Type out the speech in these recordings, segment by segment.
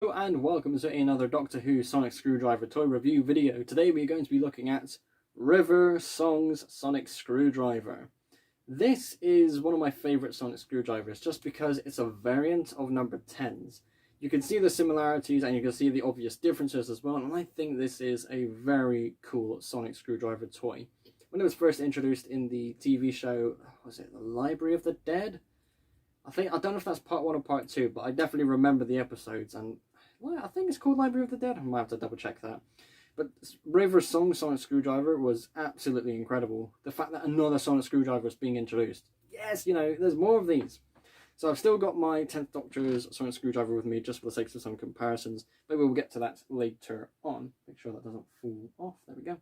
Hello and welcome to another Doctor Who Sonic Screwdriver toy review video. Today we're going to be looking at River Song's Sonic Screwdriver. This is one of my favourite Sonic Screwdrivers just because it's a variant of number 10s. You can see the similarities and you can see the obvious differences as well, and I think this is a very cool Sonic Screwdriver toy. When it was first introduced in the TV show, was it The Library of the Dead? I don't know if that's part 1 or part 2, but I definitely remember the episodes, and well, I think it's called Library of the Dead. I might have to double check that. But River Song Sonic Screwdriver was absolutely incredible. The fact that another Sonic Screwdriver is being introduced. Yes, there's more of these. So I've still got my 10th Doctor's Sonic Screwdriver with me just for the sake of some comparisons. But we'll get to that later on. Make sure that doesn't fall off. There we go.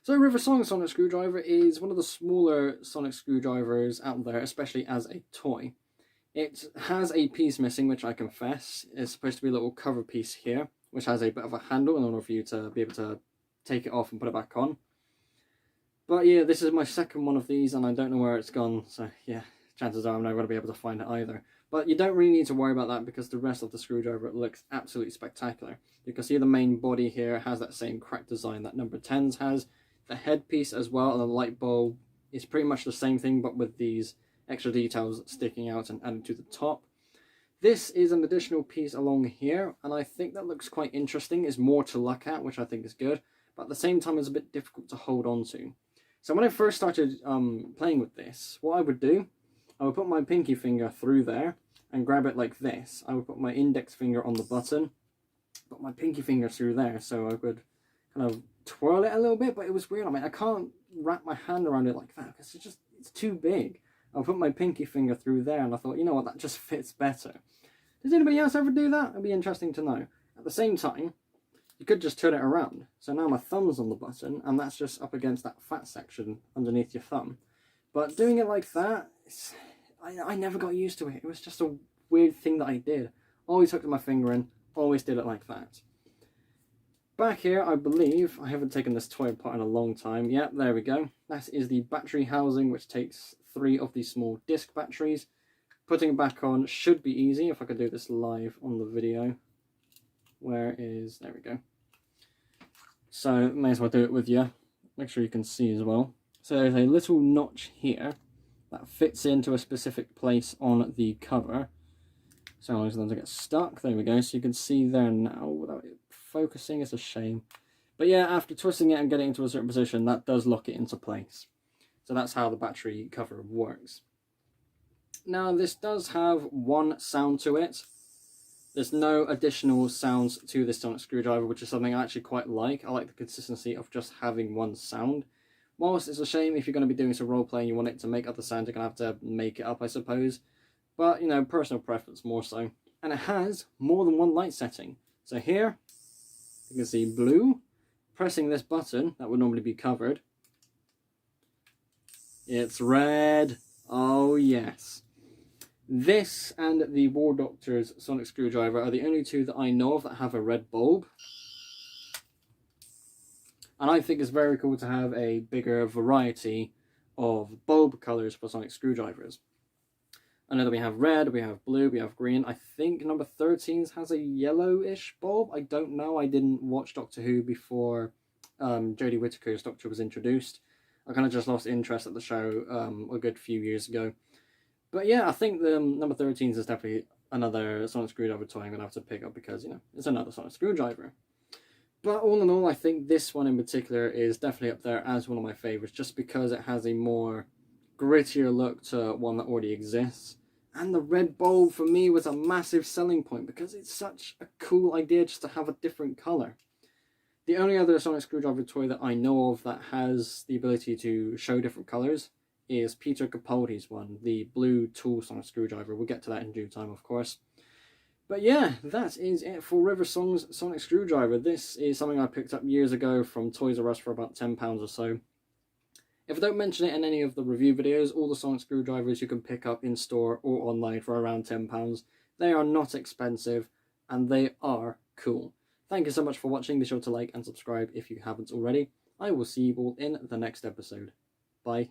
So River Song Sonic Screwdriver is one of the smaller Sonic Screwdrivers out there, especially as a toy. It has a piece missing, which I confess. It's supposed to be a little cover piece here, which has a bit of a handle in order for you to be able to take it off and put it back on. But yeah, this is my second one of these, and I don't know where it's gone, so yeah, chances are I'm not going to be able to find it either. But you don't really need to worry about that because the rest of the screwdriver looks absolutely spectacular. You can see the main body here has that same crack design that number 10s has. The headpiece as well, and the light bulb is pretty much the same thing, but with these extra details sticking out and added to the top. This is an additional piece along here, and I think that looks quite interesting. It's more to look at, which I think is good, but at the same time it's a bit difficult to hold on to. So when I first started playing with this, what I would do, I would put my pinky finger through there and grab it like this. I would put my index finger on the button, put my pinky finger through there, so I would kind of twirl it a little bit, but it was weird. I mean, I can't wrap my hand around it like that because it's too big. I'll put my pinky finger through there, and I thought, you know what, that just fits better. Does anybody else ever do that? It'd be interesting to know. At the same time, you could just turn it around. So now my thumb's on the button, and that's just up against that fat section underneath your thumb. But doing it like that, I never got used to it. It was just a weird thing that I did. Always hooked my finger in, always did it like that. Back here, I believe, I haven't taken this toy apart in a long time. Yep, there we go. That is the battery housing, which takes 3 of these small disc batteries. Putting it back on should be easy if I could do this live on the video. There we go. So, may as well do it with you. Make sure you can see as well. So there's a little notch here that fits into a specific place on the cover. So long as it doesn't get stuck. There we go. So you can see there now without it focusing. It's a shame. But yeah, after twisting it and getting into a certain position, that does lock it into place. So that's how the battery cover works. Now this does have one sound to it. There's no additional sounds to this Sonic Screwdriver, which is something I actually quite like. I like the consistency of just having one sound. Whilst it's a shame if you're going to be doing some role playing, you want it to make other sounds, you're going to have to make it up, I suppose. But, personal preference more so. And it has more than one light setting. So here, you can see blue. Pressing this button, that would normally be covered. It's red. Oh, yes. This and the War Doctor's Sonic Screwdriver are the only two that I know of that have a red bulb. And I think it's very cool to have a bigger variety of bulb colours for Sonic Screwdrivers. I know that we have red, we have blue, we have green. I think number 13 has a yellowish bulb. I don't know. I didn't watch Doctor Who before Jodie Whittaker's Doctor was introduced. I kind of just lost interest at the show a good few years ago. But yeah, I think the number 13 is definitely another Sonic Screwdriver toy I'm going to have to pick up because, it's another Sonic Screwdriver. But all in all, I think this one in particular is definitely up there as one of my favourites just because it has a more grittier look to one that already exists. And the red bulb for me was a massive selling point because it's such a cool idea just to have a different colour. The only other Sonic Screwdriver toy that I know of that has the ability to show different colours is Peter Capaldi's one, the blue tool Sonic Screwdriver. We'll get to that in due time, of course. But yeah, that is it for River Song's Sonic Screwdriver. This is something I picked up years ago from Toys R Us for about £10 or so. If I don't mention it in any of the review videos, all the Sonic Screwdrivers you can pick up in store or online for around £10. They are not expensive, and they are cool. Thank you so much for watching. Be sure to like and subscribe if you haven't already. I will see you all in the next episode. Bye.